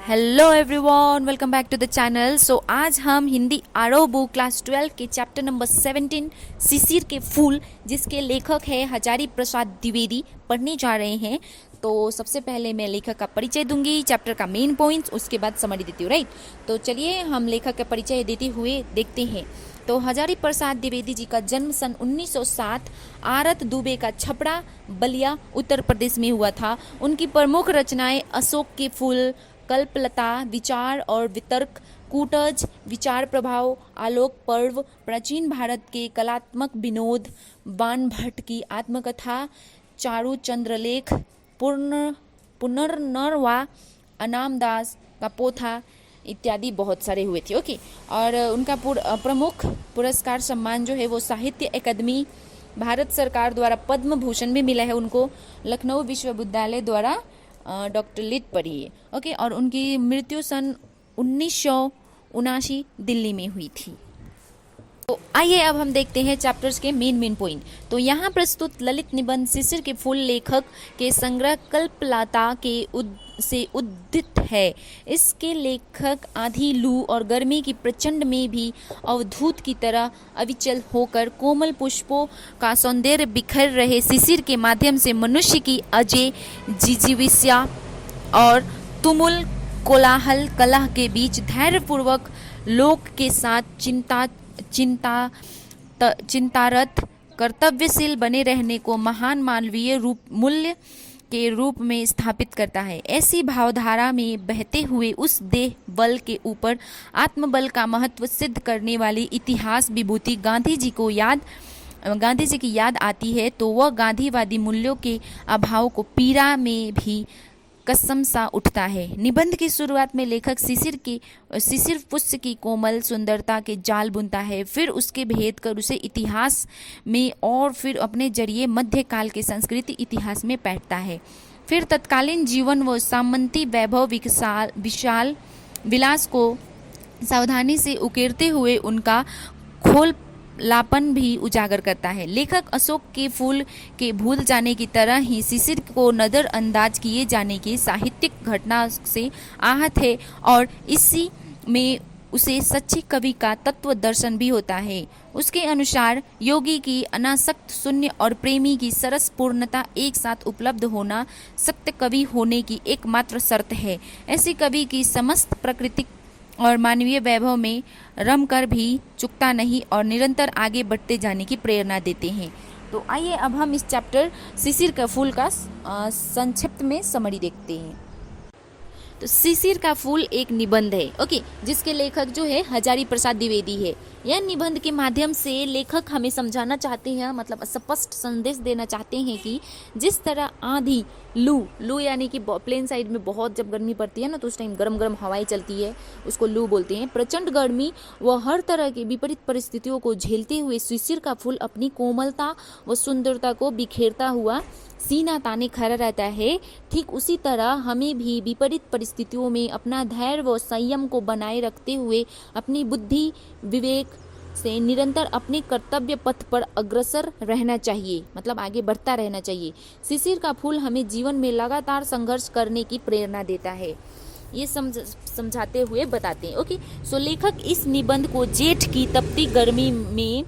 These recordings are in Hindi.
Hello everyone, welcome back to the channel. So आज हम हिंदी आरो बुक क्लास 12 के चैप्टर नंबर 17 शिशिर के फूल, जिसके लेखक है हजारी प्रसाद द्विवेदी, पढ़ने जा रहे हैं। तो सबसे पहले मैं लेखक का परिचय दूंगी, चैप्टर का मेन पॉइंट्स, उसके बाद समरी देती हूँ, राइट। तो चलिए हम लेखक का परिचय देते हुए देखते हैं। तो हजारी प्रसाद द्विवेदी जी का जन्म सन 1907 आरत दुबे का छपड़ा बलिया उत्तर प्रदेश में हुआ था। उनकी प्रमुख रचनाएं अशोक के फूल, कल्पलता, विचार और वितर्क, कूटज, विचार प्रभाव, आलोक पर्व, प्राचीन भारत के कलात्मक विनोद, बाणभट्ट की आत्मकथा, चारु चंद्रलेख, पुनर्नवा, अनामदास का पोथा इत्यादि बहुत सारे हुए थे। ओके। और उनका प्रमुख पुरस्कार सम्मान जो है वो साहित्य अकादमी, भारत सरकार द्वारा पद्म भूषण भी मिला है उनको, लखनऊ विश्वविद्यालय द्वारा डॉक्टरेट पढ़ी है। ओके। और उनकी मृत्यु सन 1979 दिल्ली में हुई थी। तो आइए अब हम देखते हैं चैप्टर्स के मेन पॉइंट। तो यहाँ प्रस्तुत ललित निबंध शिशिर के फूल लेखक के संग्रह कल्पलता से उद्धित है। इसके लेखक आंधी, लू और गर्मी की प्रचंड में भी अवधूत की तरह अविचल होकर कोमल पुष्पों का सौंदर्य बिखर रहे शिशिर के माध्यम से मनुष्य की अजय जिजीविषा और तुमुल कोलाहल कलह के बीच धैर्यपूर्वक लोक के साथ चिंतारत कर्तव्यशील बने रहने को महान मानवीय मूल्य के रूप में स्थापित करता है। ऐसी भावधारा में बहते हुए उस देह बल के ऊपर आत्मबल का महत्व सिद्ध करने वाली इतिहास विभूति गांधी जी की याद आती है तो वह गांधीवादी मूल्यों के अभाव को पीड़ा में भी कसम सा उठता है। निबंध की शुरुआत में लेखक शिशिर पुष्प की कोमल सुंदरता के जाल बुनता है, फिर उसके भेद कर उसे इतिहास में और फिर अपने जरिए मध्यकाल के संस्कृति इतिहास में बैठता है। फिर तत्कालीन जीवन व सामंती वैभव विशाल विलास को सावधानी से उकेरते हुए उनका खोललापन भी उजागर करता है। लेखक अशोक के फूल के भूल जाने की तरह ही शिशिर को नजरअंदाज किए जाने की साहित्यिक घटना से आहत है और इसी में उसे सच्चे कवि का तत्व दर्शन भी होता है। उसके अनुसार योगी की अनासक्त शून्य और प्रेमी की सरस पूर्णता एक साथ उपलब्ध होना सत्य कवि होने की एकमात्र शर्त है। ऐसे कवि की समस्त प्राकृतिक और मानवीय वैभव में रमकर भी चुकता नहीं और निरंतर आगे बढ़ते जाने की प्रेरणा देते हैं। तो आइए अब हम इस चैप्टर शिशिर का फूल का संक्षिप्त में समरी देखते हैं। तो शिशिर का फूल एक निबंध है, ओके, जिसके लेखक जो है हजारी प्रसाद द्विवेदी है। यह निबंध के माध्यम से लेखक हमें समझाना चाहते हैं, मतलब स्पष्ट संदेश देना चाहते हैं कि जिस तरह आंधी, लू यानी कि प्लेन साइड में बहुत जब गर्मी पड़ती है ना तो उस टाइम गरम गरम हवाएं चलती है, उसको लू बोलते हैं। प्रचंड गर्मी व हर तरह की विपरीत परिस्थितियों को झेलते हुए शिशिर का फूल अपनी कोमलता व सुंदरता को बिखेरता हुआ सीना ताने खड़ा रहता है। ठीक उसी तरह हमें भी विपरीत परिस्थितियों में अपना धैर्य व संयम को बनाए रखते हुए अपनी बुद्धि विवेक से निरंतर अपने कर्तव्य पथ पर अग्रसर रहना चाहिए, मतलब आगे बढ़ता रहना चाहिए। शिशिर का फूल हमें जीवन में लगातार संघर्ष करने की प्रेरणा देता है, ये समझाते हुए बताते हैं। ओके। सो लेखक इस निबंध को जेठ की तपती गर्मी में,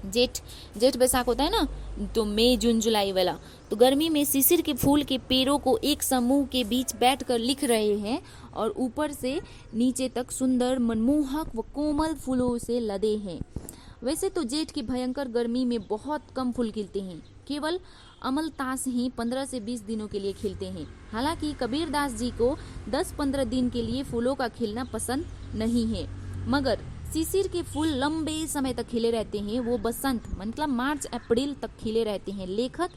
जेठ बैसाख होता है ना, तो मई जून जुलाई वाला, तो गर्मी में शिशिर के फूल के पेड़ों को एक समूह के बीच बैठकर लिख रहे हैं और ऊपर से नीचे तक सुंदर मनमोहक व कोमल फूलों से लदे हैं। वैसे तो जेठ की भयंकर गर्मी में बहुत कम फूल खिलते हैं, केवल अमलतास ही 15 से 20 दिनों के लिए खिलते हैं। हालांकि कबीरदास जी को 10-15 दिन के लिए फूलों का खिलना पसंद नहीं है, मगर शिशिर के फूल लंबे समय तक खिले रहते हैं। वो बसंत मतलब मार्च अप्रैल तक खिले रहते हैं। लेखक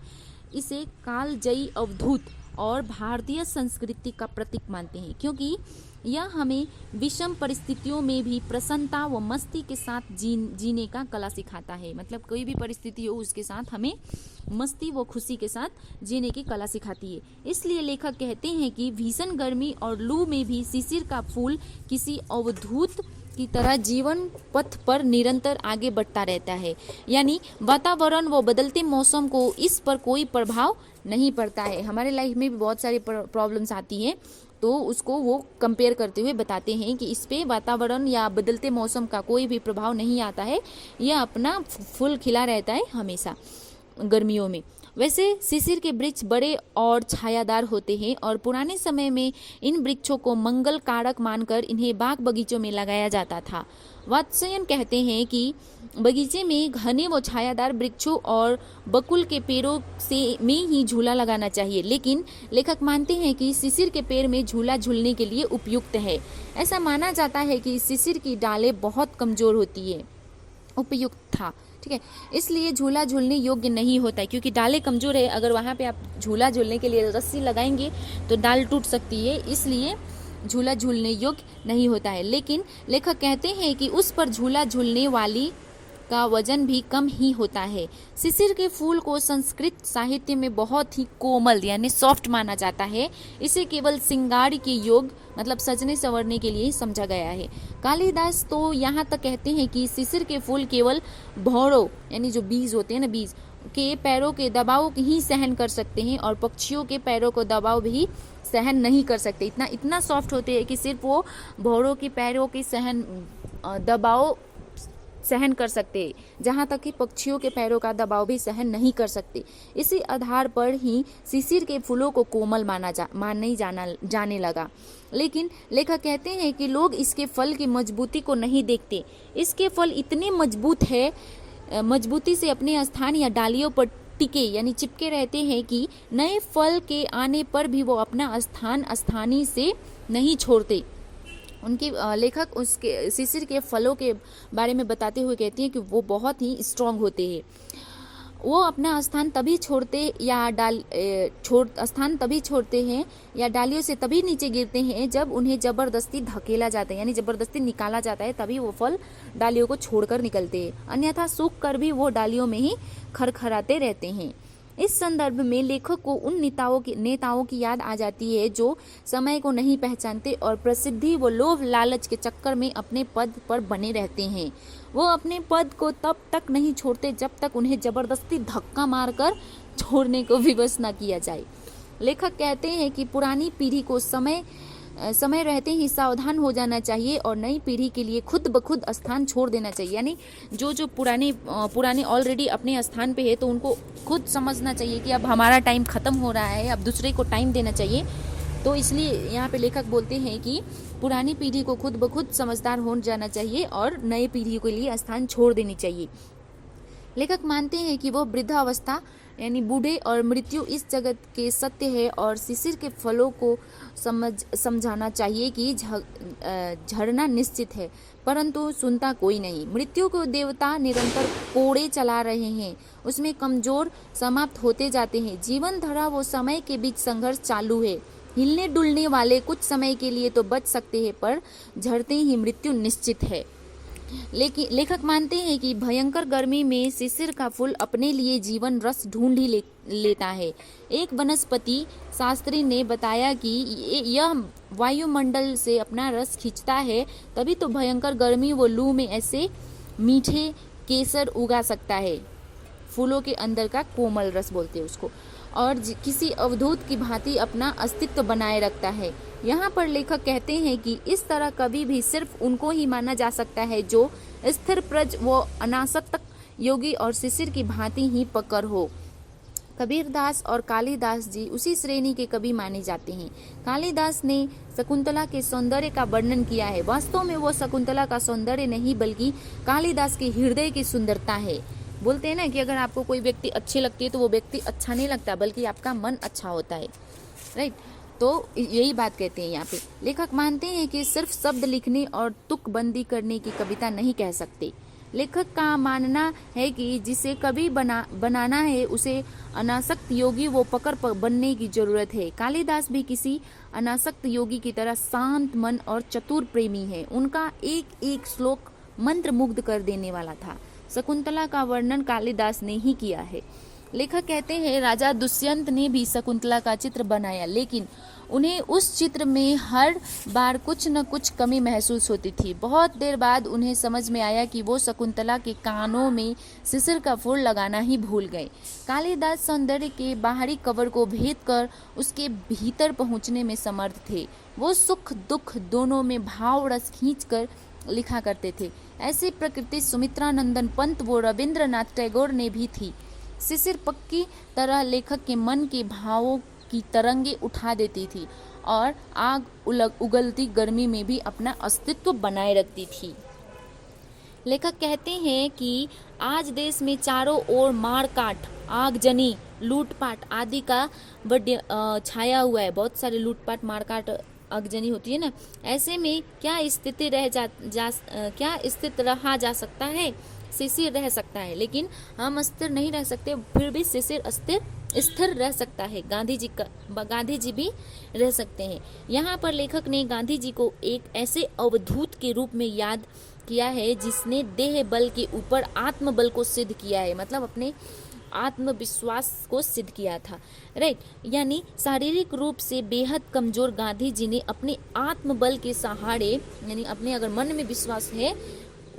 इसे कालजयी अवधूत और भारतीय संस्कृति का प्रतीक मानते हैं, क्योंकि यह हमें विषम परिस्थितियों में भी प्रसन्नता व मस्ती के साथ जीने का कला सिखाता है। मतलब कोई भी परिस्थिति हो उसके साथ हमें मस्ती व खुशी के साथ जीने की कला सिखाती है। इसलिए लेखक कहते हैं कि भीषण गर्मी और लू में भी शिशिर का फूल किसी अवधूत की तरह जीवन पथ पर निरंतर आगे बढ़ता रहता है, यानी वातावरण व बदलते मौसम को इस पर कोई प्रभाव नहीं पड़ता है। हमारे लाइफ में भी बहुत सारी प्रॉब्लम्स आती हैं, तो उसको वो कंपेयर करते हुए बताते हैं कि इस पे वातावरण या बदलते मौसम का कोई भी प्रभाव नहीं आता है, यह अपना फूल खिला रहता है हमेशा गर्मियों में। वैसे शिशिर के वृक्ष बड़े और छायादार होते हैं और पुराने समय में इन वृक्षों को मंगल कारक मानकर इन्हें बाग बगीचों में लगाया जाता था। वात्स्यायन कहते हैं कि बगीचे में घने व छायादार वृक्षों और बकुल के पेड़ों से में ही झूला लगाना चाहिए, लेकिन लेखक मानते हैं कि शिशिर के पेड़ में झूला झूलने के लिए उपयुक्त है। ऐसा माना जाता है कि शिशिर की डालें बहुत कमजोर होती है, उपयुक्त था, ठीक है, इसलिए झूला झूलने योग्य नहीं होता है, क्योंकि डालें कमजोर है। अगर वहाँ पे आप झूला झूलने के लिए रस्सी लगाएंगे तो डाल टूट सकती है, इसलिए झूला झूलने योग्य नहीं होता है। लेकिन लेखक कहते हैं कि उस पर झूला झूलने वाली का वजन भी कम ही होता है। शिशिर के फूल को संस्कृत साहित्य में बहुत ही कोमल यानी सॉफ्ट माना जाता है। इसे केवल श्रृंगार के योग मतलब सजने संवरने के लिए ही समझा गया है। कालिदास तो यहाँ तक कहते हैं कि शिशिर के फूल केवल भौरों यानी जो बीज होते हैं ना, बीज के पैरों के दबाव ही सहन कर सकते हैं और पक्षियों के पैरों को दबाव भी सहन नहीं कर सकते। इतना सॉफ्ट होते हैं कि सिर्फ वो भौरों के पैरों के दबाव सहन कर सकते, जहाँ तक कि पक्षियों के पैरों का दबाव भी सहन नहीं कर सकते। इसी आधार पर ही शिशिर के फूलों को कोमल माने जाने लगा। लेकिन लेखक कहते हैं कि लोग इसके फल की मजबूती को नहीं देखते। इसके फल इतने मजबूती से अपने स्थान या डालियों पर टिके यानी चिपके रहते हैं कि नए फल के आने पर भी वो अपना स्थान आसानी से नहीं छोड़ते। उनकी लेखक उसके शिशिर के फलों के बारे में बताते हुए कहती हैं कि वो बहुत ही स्ट्रांग होते हैं। वो अपना स्थान तभी छोड़ते हैं या डालियों से तभी नीचे गिरते हैं जब उन्हें जबरदस्ती धकेला जाता है, यानी जबरदस्ती निकाला जाता है, तभी वो फल डालियों को छोड़कर निकलते हैं, अन्यथा सूख कर भी वो डालियों में ही खरखराते रहते हैं। इस संदर्भ में लेखक को उन नेताओं की याद आ जाती है जो समय को नहीं पहचानते और प्रसिद्धि व लोभ लालच के चक्कर में अपने पद पर बने रहते हैं। वो अपने पद को तब तक नहीं छोड़ते जब तक उन्हें जबरदस्ती धक्का मारकर छोड़ने को विवश न किया जाए। लेखक कहते हैं कि पुरानी पीढ़ी को समय रहते ही सावधान हो जाना चाहिए और नई पीढ़ी के लिए खुद ब खुद स्थान छोड़ देना चाहिए। यानी जो पुराने ऑलरेडी अपने स्थान पे है तो उनको खुद समझना चाहिए कि अब हमारा टाइम खत्म हो रहा है, अब दूसरे को टाइम देना चाहिए। तो इसलिए यहाँ पे लेखक बोलते हैं कि पुरानी पीढ़ी को खुद ब खुद समझदार हो जाना चाहिए और नई पीढ़ी के लिए स्थान छोड़ देनी चाहिए। लेखक मानते हैं कि वो वृद्धावस्था यानी बूढ़े और मृत्यु इस जगत के सत्य है और शिशिर के फलों को समझाना चाहिए कि झरना निश्चित है, परंतु सुनता कोई नहीं। मृत्यु को देवता निरंतर कोड़े चला रहे हैं, उसमें कमजोर समाप्त होते जाते हैं। जीवन धारा वो समय के बीच संघर्ष चालू है। हिलने डुलने वाले कुछ समय के लिए तो बच सकते हैं, पर झड़ते ही मृत्यु निश्चित है। लेकिन लेखक मानते हैं कि भयंकर गर्मी में शिशिर का फूल अपने लिए जीवन रस ढूंढ ही लेता है। एक वनस्पति शास्त्री ने बताया कि यह वायुमंडल से अपना रस खींचता है, तभी तो भयंकर गर्मी व लू में ऐसे मीठे केसर उगा सकता है। फूलों के अंदर का कोमल रस बोलते हैं उसको, और किसी अवधूत की भांति अपना अस्तित्व बनाए रखता है। यहाँ पर लेखक कहते हैं कि इस तरह कभी भी सिर्फ उनको ही माना जा सकता है जो स्थिर प्रज व अनासक्त योगी और शिशिर की भांति ही पकड़ हो। कबीरदास और कालिदास जी उसी श्रेणी के कवि माने जाते हैं। कालिदास ने शकुंतला के सौंदर्य का वर्णन किया है। वास्तव में वो शकुंतला का सौंदर्य नहीं बल्कि कालिदास के हृदय की सुंदरता है। बोलते हैं ना कि अगर आपको कोई व्यक्ति अच्छी लगती है तो वो व्यक्ति अच्छा नहीं लगता, बल्कि आपका मन अच्छा होता है, राइट। तो यही बात कहते हैं यहाँ पे। लेखक मानते हैं कि सिर्फ शब्द लिखने और तुकबंदी करने की कविता नहीं कह सकते। लेखक का मानना है कि जिसे कवि बनाना है उसे अनासक्त योगी वो पकड़ बनने की जरूरत है। कालिदास भी किसी अनासक्त योगी की तरह शांत मन और चतुर प्रेमी है। उनका एक एक श्लोक मंत्र मुग्ध कर देने वाला था। शकुंतला का वर्णन कालिदास ने ही किया है। लेखक कहते हैं राजा दुष्यंत ने भी शकुंतला का चित्र बनाया, लेकिन उन्हें उस चित्र में हर बार कुछ न कुछ कमी महसूस होती थी। बहुत देर बाद उन्हें समझ में आया कि वो शकुंतला के कानों में शिशिर का फूल लगाना ही भूल गए। कालिदास सौंदर्य के बाहरी कवर को भेद कर उसके भीतर पहुंचने में समर्थ थे। वो सुख दुख दोनों में भाव रस खींचकर लिखा करते थे। ऐसी प्रकृति सुमित्रा नंदन पंत व रविंद्रनाथ टैगोर ने भी थी। शिशिर पक्की तरह लेखक के मन के भावों की तरंगे उठा देती थी और आग उगलती गर्मी में भी अपना अस्तित्व बनाए रखती थी। लेखक कहते हैं कि आज देश में चारों ओर मारकाट, आगजनी, लूटपाट आदि का छाया हुआ है। बहुत सारे लूटपाट, मारकाट, आगजनी होती है ना। ऐसे में क्या स्थित रहा जा सकता है? शिशिर रह सकता है, लेकिन हम अस्थिर नहीं रह सकते। फिर भी शिशिर स्थिर रह सकता है। गांधी जी भी रह सकते हैं। यहाँ पर लेखक ने गांधी जी को एक ऐसे अवधूत के रूप में याद किया है जिसने देह बल के ऊपर आत्मबल को सिद्ध किया है, मतलब अपने आत्मविश्वास को सिद्ध किया था। राइट, यानी शारीरिक रूप से बेहद कमजोर गांधी जी ने अपने आत्मबल के सहारे, यानी अपने अगर मन में विश्वास है,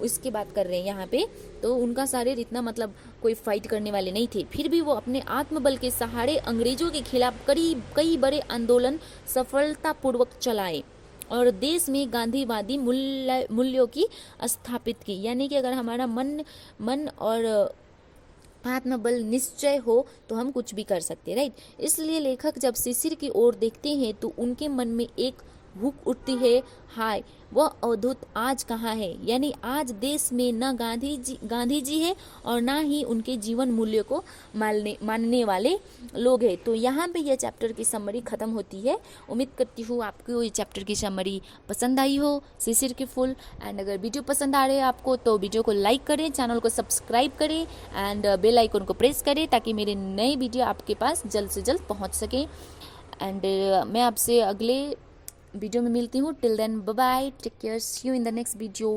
इसकी बात कर रहे हैं यहाँ पे, तो उनका शरीर इतना मतलब कोई फाइट करने वाले नहीं थे, फिर भी वो अपने आत्मबल के सहारे अंग्रेजों के खिलाफ कई बड़े आंदोलन सफलतापूर्वक चलाए और देश में गांधीवादी मूल्यों की स्थापित की। यानी कि अगर हमारा मन और आत्मबल निश्चय हो तो हम कुछ भी कर सकते। राइट, इसलिए लेखक जब शिशिर की ओर देखते हैं तो उनके मन में एक भूख उठती है, हाय वह अवधूत आज कहाँ है। यानी आज देश में न गांधी जी है और ना ही उनके जीवन मूल्य को मानने वाले लोग हैं। तो यहाँ पे यह चैप्टर की समरी खत्म होती है। उम्मीद करती हूँ आपको ये चैप्टर की समरी पसंद आई हो, शिशिर के फूल। एंड अगर वीडियो पसंद आ रहे हैं आपको तो वीडियो को लाइक करें, चैनल को सब्सक्राइब करें एंड बेल आइकन को प्रेस करें ताकि मेरे नए वीडियो आपके पास जल्द से जल्द पहुँच सकें। एंड मैं आपसे अगले वीडियो में मिलती हूँ। Till then bye bye, take care, see you in the next video.